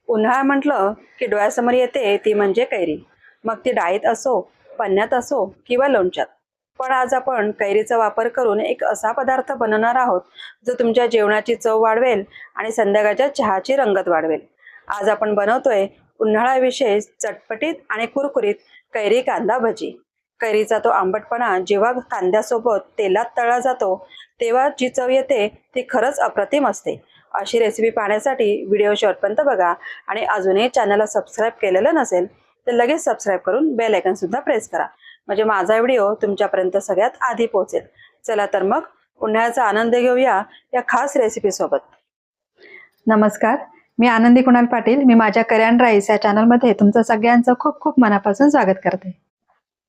उन्हाळा म्हटलं की डोळ्यासमोर येते ती म्हणजे कैरी. मग ती डाळीत असो, पन्न्यात असो किंवा लोणच्यात. पण आज आपण कैरीचा वापर करून एक असा पदार्थ बनवणार आहोत जो तुमच्या जेवणाची चव वाढवेल आणि संध्याकाळच्या चहाची रंगत वाढवेल. आज आपण बनवतोय उन्हाळा विशेष चटपटीत आणि कुरकुरीत कैरी कांदा भजी. कैरीचा तो आंबटपणा जेव्हा कांद्यासोबत तेलात तळला जातो तेव्हा जी चव येते ती खरंच अप्रतिम असते. अशी रेसिपी पाहण्यासाठी व्हिडिओ शेवटपर्यंत बघा आणि अजूनही चॅनलला सबस्क्राईब केलेलं नसेल तर लगेच सबस्क्राईब करून बेल आयकॉन सुद्धा प्रेस करा, म्हणजे माझा व्हिडिओ तुमच्यापर्यंत सगळ्यात आधी पोहोचेल. चला तर मग उन्हाळ्याचा आनंद घेऊया या खास रेसिपी सोबत. नमस्कार, मी आनंदी कुणाल पाटील. मी माझ्या करी अँड राईस या चॅनलमध्ये तुमचं सगळ्यांचं खूप खूप मनापासून स्वागत करते.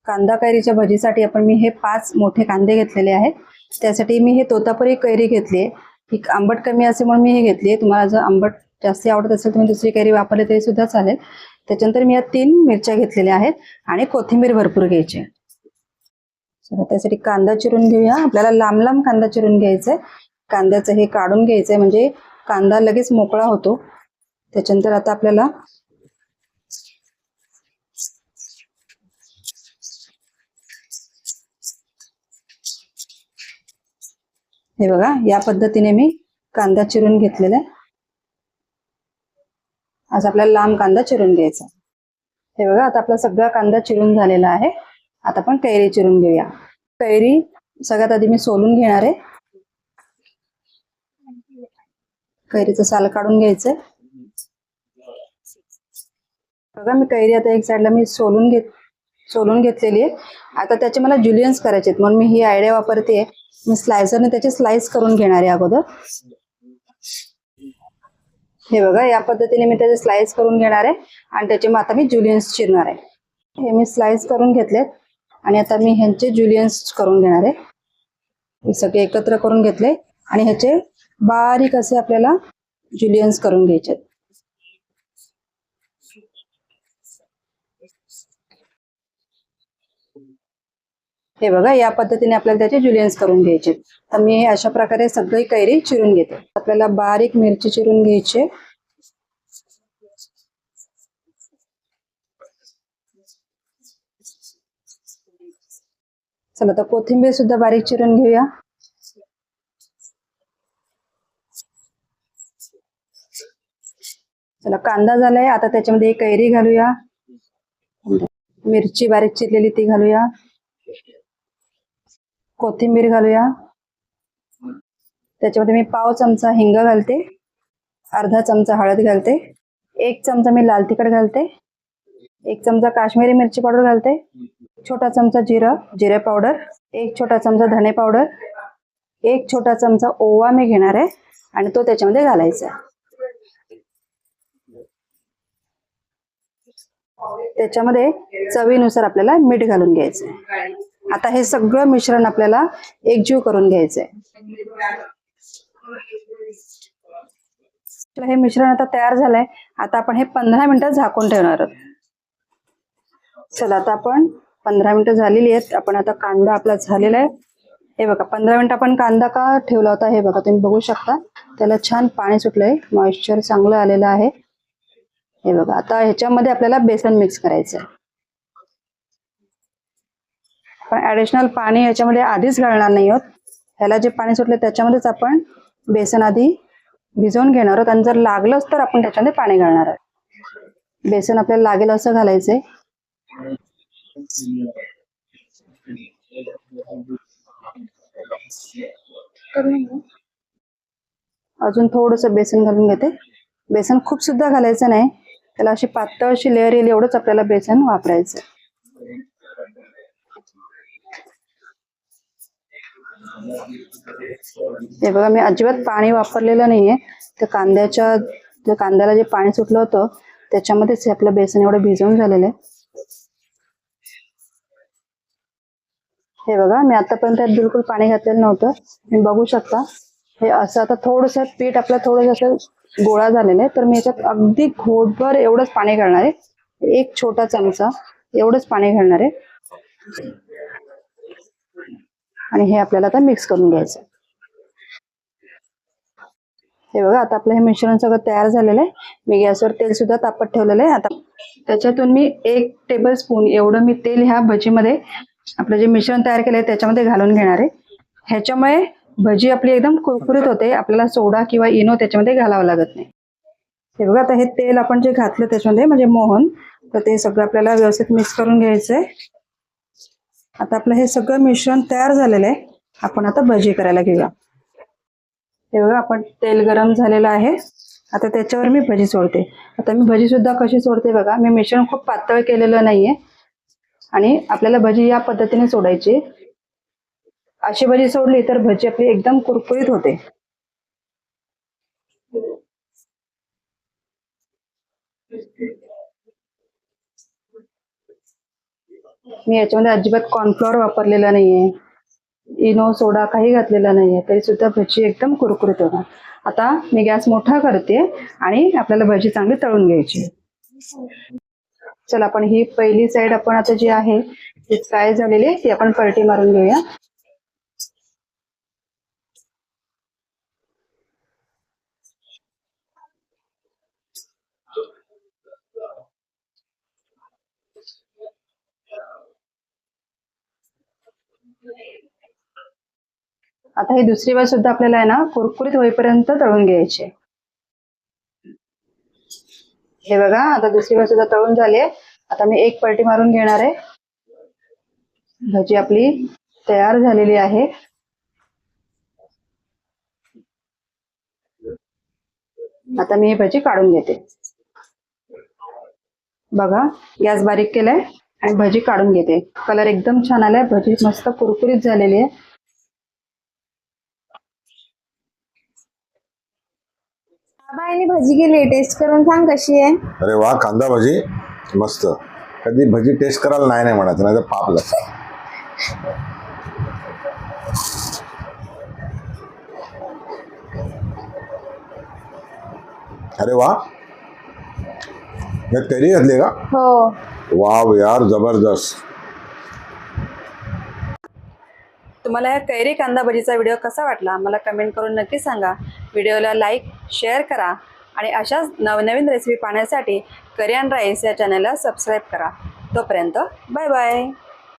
कांदा कैरीच्या भजीसाठी मी हे 5 मोठे कांदे घेतलेले आहेत. त्यासाठी मी हे तोतापुरी कैरी घेतली आहे. ही आंबट कमी असे म्हणून मी हे घेतली आहे. तुम्हाला जर आंबट जास्त आवडत असेल तुम्ही दुसरी कैरी वापरली तरी सुद्धा चालेल. त्याच्यानंतर मी या 3 मिरच्या घेतलेल्या आहेत आणि कोथिंबीर भरपूर घ्यायची. चला त्यासाठी कांदा चिरून घेऊया. आपल्याला लांब लांब कांदा चिरून घ्यायचा आहे. कांद्याचं हे काढून घ्यायचं आहे म्हणजे कांदा लगेच मोकळा होतो. त्याच्यानंतर आता आपल्याला हे बघा या पद्धतीने मी कांदा चिरून घेतलेला आहे. आज आपल्याला लांब कांदा चिरून घ्यायचा. हे बघा आता आपला सगळा कांदा चिरून झालेला आहे. आता आपण कैरी चिरून घेऊया. कैरी सगळ्यात आधी मी सोलून घेणार आहे. कैरीचं साल काढून घ्यायचंय. बघा मी कैरी आता एक साईडला मी सोलून घेतलेली आहे. आता त्याचे मला जुलियन्स करायचे म्हणून मी ही आयडिया वापरते. मी स्लायसरने त्याचे स्लाइस करून घेणार आहे अगोदर. हे बघा या पद्धतीने मी त्याचे स्लाइस करून घेणार आहे आणि त्याचे मग आता मी जुलियन्स चिरणार आहे. हे मी स्लाइस करून घेतलेत आणि आता मी ह्यांचे जुलियन्स करून घेणार आहे. हे सगळे एकत्र करून घेतले आणि ह्याचे बारीक असे आपल्याला जुलियन्स करून घ्यायचे. हे बघा या पद्धतीने आपल्याला त्याचे जुलियन्स करून घ्यायचे. तर मी अशा प्रकारे सगळी कैरी चिरून घेते. आपल्याला बारीक मिरची चिरून घ्यायची. चला तर कोथिंबीर सुद्धा बारीक चिरून घेऊया. चला कांदा झालाय. आता त्याच्यामध्ये कैरी घालूया. मिरची बारीक चिरलेली ती घालूया. कोथिंबीर घालूया. त्याच्यामध्ये मी पाव चमचा हिंग घालते. अर्धा चमचा हळद घालते. 1 चमचा मी लाल तिखट घालते. 1 चमचा काश्मीरी मिरची पावडर घालते. छोटा चमचा जिरे पावडर. 1 छोटा चमचा धने पावडर. 1 छोटा चमचा ओवा मी घेणार आहे आणि तो त्याच्यामध्ये घालायचा. त्याच्यामध्ये चवीनुसार आपल्याला मीठ घालून घ्यायचंय. आता हे सगळं मिश्रण आपल्याला एकजीव करून घ्यायचंय. हे मिश्रण आता तयार झालंय. आता आपण हे 15 मिनिटं झाकून ठेवणार आहोत. चला आता आपण 15 मिनिटं झालेली आहेत. आपण आता कांदा आपला झालेला आहे. हे बघा 15 मिनिटं आपण कांदा का ठेवला होता हे बघा तुम्ही बघू शकता. त्याला छान पाणी सुटलंय. मॉइश्चर चांगलं आलेलं आहे. हे बघा आता ह्याच्यामध्ये आपल्याला बेसन मिक्स करायचं आहे. आपण ऍडिशनल पाणी याच्यामध्ये आधीच घालणार नाही आहोत. ह्याला जे पाणी सुटले त्याच्यामध्येच आपण बेसन आधी भिजवून घेणार आहोत आणि जर लागलंच तर आपण त्याच्यामध्ये पाणी घालणार आहोत. बेसन आपल्याला लागेल असं घालायचंय. अजून थोडंसं बेसन घालून घेते. बेसन खूप सुद्धा घालायचं नाही. त्याला अशी पातळ अशी लेअर येईल एवढंच आपल्याला बेसन वापरायचं. हे बघा मी अजिबात पाणी वापरलेलं नाहीये. तर कांद्याला जे पाणी सुटलं होतं त्याच्यामध्येच आपलं बेसन एवढं भिजवून झालेलं आहे. हे बघा मी आतापर्यंत त्यात बिलकुल पाणी घातलेलं नव्हतं. तुम्ही बघू शकता हे असं आता थोडंसं पीठ आपलं थोडंसं गोळा झालेलं आहे. तर मी याच्यात अगदी घोटभर एवढंच पाणी घालणार आहे. 1 छोटा चमचा एवढंच पाणी घालणार आहे आणि हे आपल्याला आता मिक्स करून घ्यायचं. हे बघा आता आपलं हे मिश्रण सगळं तयार झालेलं आहे. मी गॅसवर तेल सुद्धा तापत ठेवलेलं आहे. आता त्याच्यातून मी 1 टेबलस्पून एवढं मी तेल ह्या भजीमध्ये आपलं जे मिश्रण तयार केलंय त्याच्यामध्ये घालून घेणार आहे. ह्याच्यामुळे भजी आपली एकदम कुरकुरीत होते. आपल्याला सोडा किंवा इनो त्याच्यामध्ये घालावं लागत नाही. हे बघा आता हे तेल आपण जे घातलं त्याच्यामध्ये म्हणजे मोहन, तर ते सगळं आपल्याला व्यवस्थित मिक्स करून घ्यायचंय. आता आपलं हे सगळं मिश्रण तयार झालेलं आहे. आपण आता भजी करायला घेऊया. हे बघा आपण तेल गरम झालेलं आहे. आता त्याच्यावर मी भजी सोडते. आता मी भजी सुद्धा कशी सोडते बघा. मी मिश्रण खूप पातळ केलेलं नाहीये आणि आपल्याला भजी या पद्धतीने सोडायची. अशी भजी सोडली तर भजी आपली एकदम कुरकुरीत होते. मी याच्यामध्ये अजिबात कॉर्नफ्लॉवर वापरलेला नाहीये, इनो सोडा काही घातलेला नाहीये, तरी सुद्धा भजी एकदम कुरकुरीत होणार. आता मी गॅस मोठा करते आणि आपल्याला भजी चांगली तळून घ्यायची. चला आपण ही पहिली साईड आपण आता जी आहे ती फ्राय झालेली आहे ती आपण पलटी मारून घेऊया. आता ही दुसरी बाजू सुद्धा आपल्याला आहे ना कुरकुरीत होईपर्यंत तळून घ्यायची. हे बघा आता दुसरी बाजू सुद्धा तळून झाली आहे. आता मी एक पलटी मारून घेणार आहे. भजी आपली तयार झालेली आहे. आता मी ही भजी काढून घेते. बघा गॅस बारीक केलाय आणि भजी काढून घेते. कलर एकदम छान आलाय. भजी मस्त कुरकुरीत झालेली आहे. बाबांनी भजी केली, टेस्ट करून सांग कशी आहे. अरे वा, कांदा भजी मस्त. कधी भजी टेस्ट करायला नाही म्हणायचं, नाही तर पाप लागतं. अरे वा, यात कैरी घातली का? हो. वाव यार, जबरदस्त. तुम्हाला या कैरी कांदा भजीचा व्हिडिओ कसा वाटला मला कमेंट करून नक्की सांगा. व्हिडिओला लाईक शेअर करा आणि अशाच नवनवीन रेसिपी पाहण्यासाठी करियन राईस या चॅनलला सबस्क्राईब करा. तोपर्यंत बाय बाय.